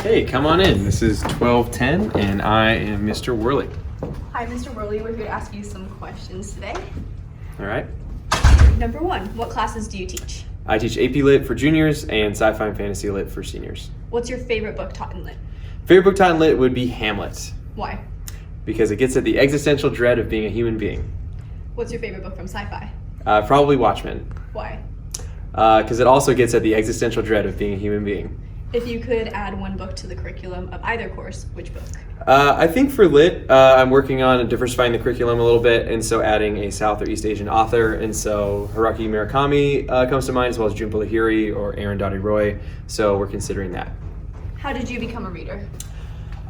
Hey, come on in. This is 1210, and I am Mr. Worley. Hi, Mr. Worley. We're here to ask you some questions today. All right. Number one, what classes do you teach? I teach AP Lit for juniors and Sci-Fi and Fantasy Lit for seniors. What's your favorite book taught in Lit? Favorite book taught in Lit would be Hamlet, Why? because it gets at the existential dread of being a human being. What's your favorite book from Sci-Fi? Probably Watchmen, Why? because it also gets at the existential dread of being a human being. If you could add one book to the curriculum of either course, which book? I think for Lit, I'm working on diversifying the curriculum a little bit, and so adding a South or East Asian author, and so Haruki Murakami comes to mind, as well as Junpo Lahiri or Arundhati Roy, so we're considering that. How did you become a reader?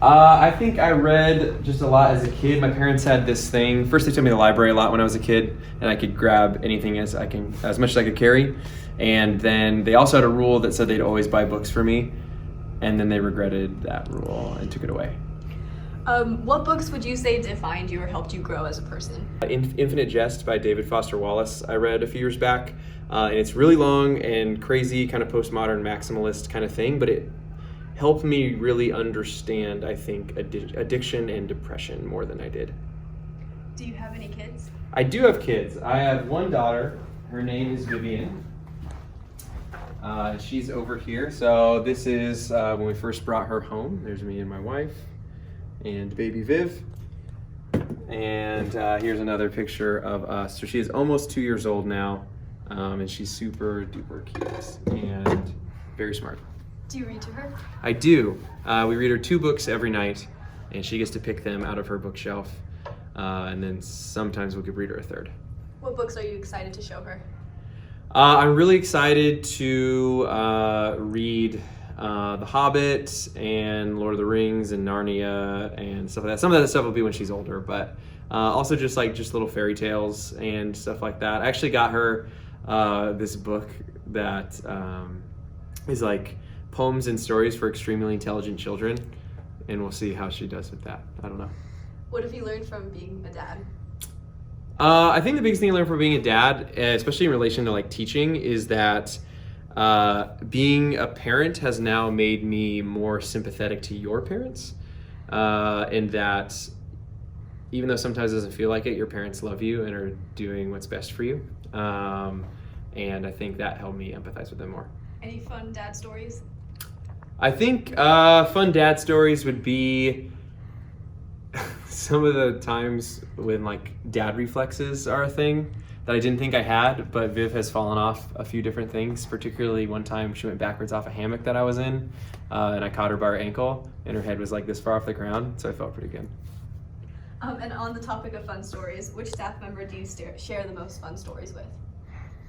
I think I read just a lot as a kid. My parents had this thing. First, they took me to the library a lot when I was a kid, and I could grab anything as much as I could carry. And then they also had a rule that said they'd always buy books for me, and then they regretted that rule and took it away. What books would you say defined you or helped you grow as a person? Infinite Jest by David Foster Wallace I read a few years back, and it's really long and crazy, kind of postmodern maximalist kind of thing, but it helped me really understand, I think, addiction and depression more than I did. Do you have any kids? I do have kids. I have one daughter. Her name is Vivian. She's over here. So this is when we first brought her home. There's me and my wife and baby Viv. And here's another picture of us. So she is almost 2 years old now, and she's super duper cute and very smart. Do you read to her? I do. We read her 2 books every night, and she gets to pick them out of her bookshelf. And then sometimes we could read her a third. What books are you excited to show her? I'm really excited to read The Hobbit and Lord of the Rings and Narnia and stuff like that. Some of that stuff will be when she's older, but also just little fairy tales and stuff like that. I actually got her this book that is like poems and stories for extremely intelligent children, and we'll see how she does with that. I don't know. What have you learned from being a dad? I think the biggest thing I learned from being a dad, especially in relation to like teaching, is that being a parent has now made me more sympathetic to your parents, and that even though sometimes it doesn't feel like it, your parents love you and are doing what's best for you, and I think that helped me empathize with them more. Any fun dad stories? I think fun dad stories would be some of the times when like dad reflexes are a thing that I didn't think I had, but Viv has fallen off a few different things. Particularly one time she went backwards off a hammock that I was in, and I caught her by her ankle, and her head was like this far off the ground, so I felt pretty good. And on the topic of fun stories, which staff member do you share the most fun stories with?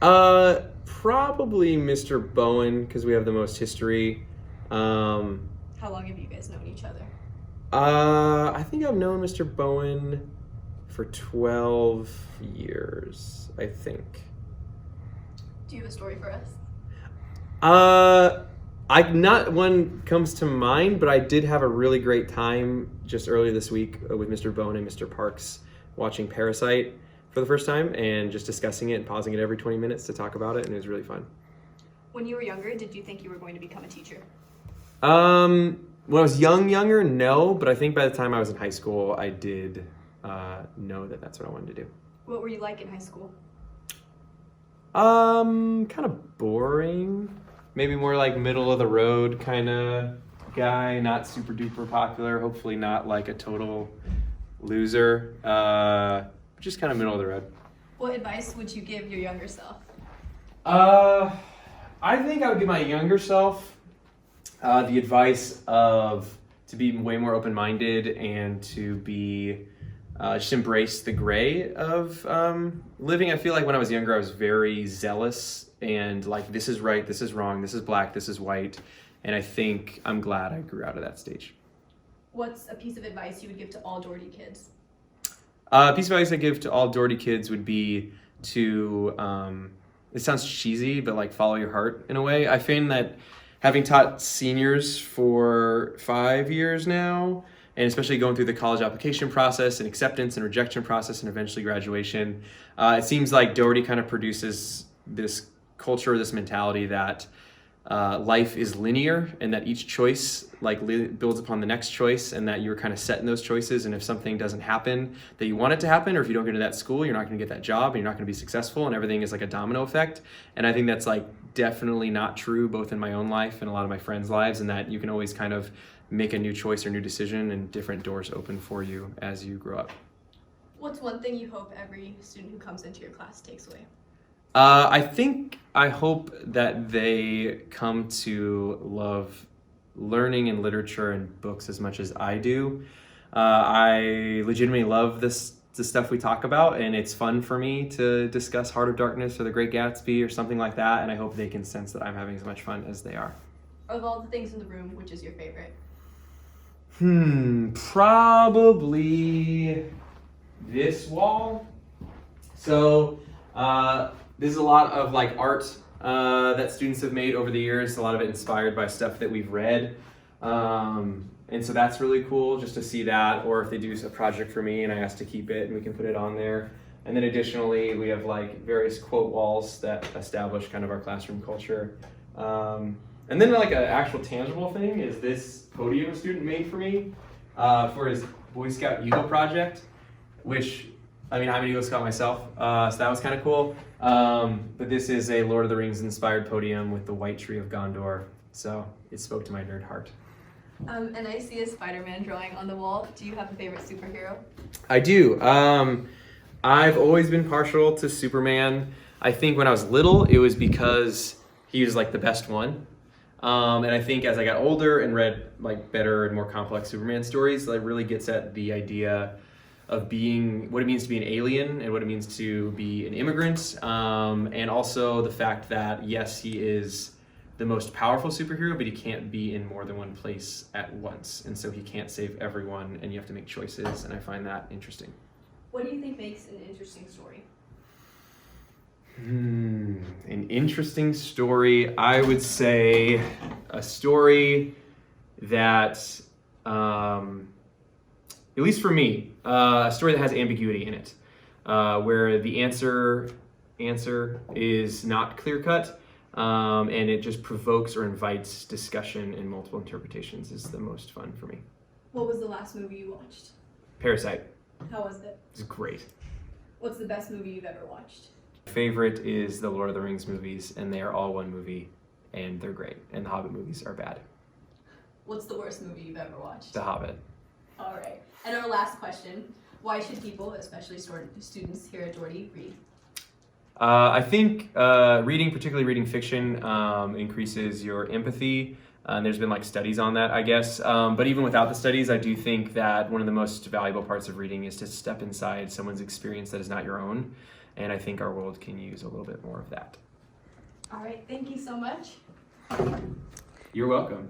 Probably Mr. Bowen, because we have the most history. How long have you guys known each other? I think I've known Mr. Bowen for 12 years, I think. Do you have a story for us? Not one comes to mind, but I did have a really great time just earlier this week with Mr. Bowen and Mr. Parks watching Parasite for the first time and just discussing it and pausing it every 20 minutes to talk about it, and it was really fun. When you were younger, did you think you were going to become a teacher? When I was younger, no, but I think by the time I was in high school, I did know that that's what I wanted to do. What were you like in high school? Kind of boring. Maybe more like middle of the road kind of guy, not super duper popular, hopefully not like a total loser, just kind of middle of the road. What advice would you give your younger self? I think I would give my younger self the advice to be way more open-minded and to be just embrace the gray of living. I feel like when I was younger, I was very zealous and like, this is right, this is wrong, this is black, this is white. And I think I'm glad I grew out of that stage. What's a piece of advice you would give to all Doherty kids? A piece of advice I give to all Doherty kids would be to, it sounds cheesy, but like follow your heart in a way. I find that having taught seniors for 5 years now, and especially going through the college application process and acceptance and rejection process and eventually graduation, it seems like Doherty kind of produces this culture, this mentality that life is linear and that each choice builds upon the next choice, and that you're kind of set in those choices, and if something doesn't happen that you want it to happen, or if you don't get into that school, you're not going to get that job and you're not going to be successful, and everything is like a domino effect. And I think that's like definitely not true, both in my own life and a lot of my friends' lives, and that you can always kind of make a new choice or new decision and different doors open for you as you grow up. What's one thing you hope every student who comes into your class takes away? I hope that they come to love learning and literature and books as much as I do. I legitimately love the stuff we talk about, and it's fun for me to discuss Heart of Darkness or The Great Gatsby or something like that, and I hope they can sense that I'm having as much fun as they are. Of all the things in the room, which is your favorite? Probably this wall. So this is a lot of like art that students have made over the years, a lot of it inspired by stuff that we've read. And so that's really cool just to see that, or if they do a project for me and I ask to keep it and we can put it on there. And then additionally, we have like various quote walls that establish kind of our classroom culture. And then like an actual tangible thing is this podium a student made for me for his Boy Scout Eagle project, which, I mean, I'm an Eagle Scout myself, so that was kind of cool. But this is a Lord of the Rings inspired podium with the white tree of Gondor, so it spoke to my nerd heart. And I see a Spider-Man drawing on the wall. Do you have a favorite superhero? I do. I've always been partial to Superman. I think when I was little, it was because he was like the best one. And I think as I got older and read like better and more complex Superman stories, that really gets at the idea of being, what it means to be an alien and what it means to be an immigrant. And also the fact that, yes, he is the most powerful superhero, but he can't be in more than one place at once. And so he can't save everyone, and you have to make choices. And I find that interesting. What do you think makes an interesting story? An interesting story, I would say a story that, at least for me, a story that has ambiguity in it, where the answer is not clear-cut, and it just provokes or invites discussion and multiple interpretations is the most fun for me. What was the last movie you watched? Parasite. How was it? It's great. What's the best movie you've ever watched? Favorite is the Lord of the Rings movies, and they are all one movie, and they're great. And the Hobbit movies are bad. What's the worst movie you've ever watched? The Hobbit. All right. And our last question: why should people, especially students here at Doherty, read? I think reading, particularly reading fiction, increases your empathy. And there's been like studies on that, I guess. But even without the studies, I do think that one of the most valuable parts of reading is to step inside someone's experience that is not your own. And I think our world can use a little bit more of that. All right, thank you so much. You're welcome.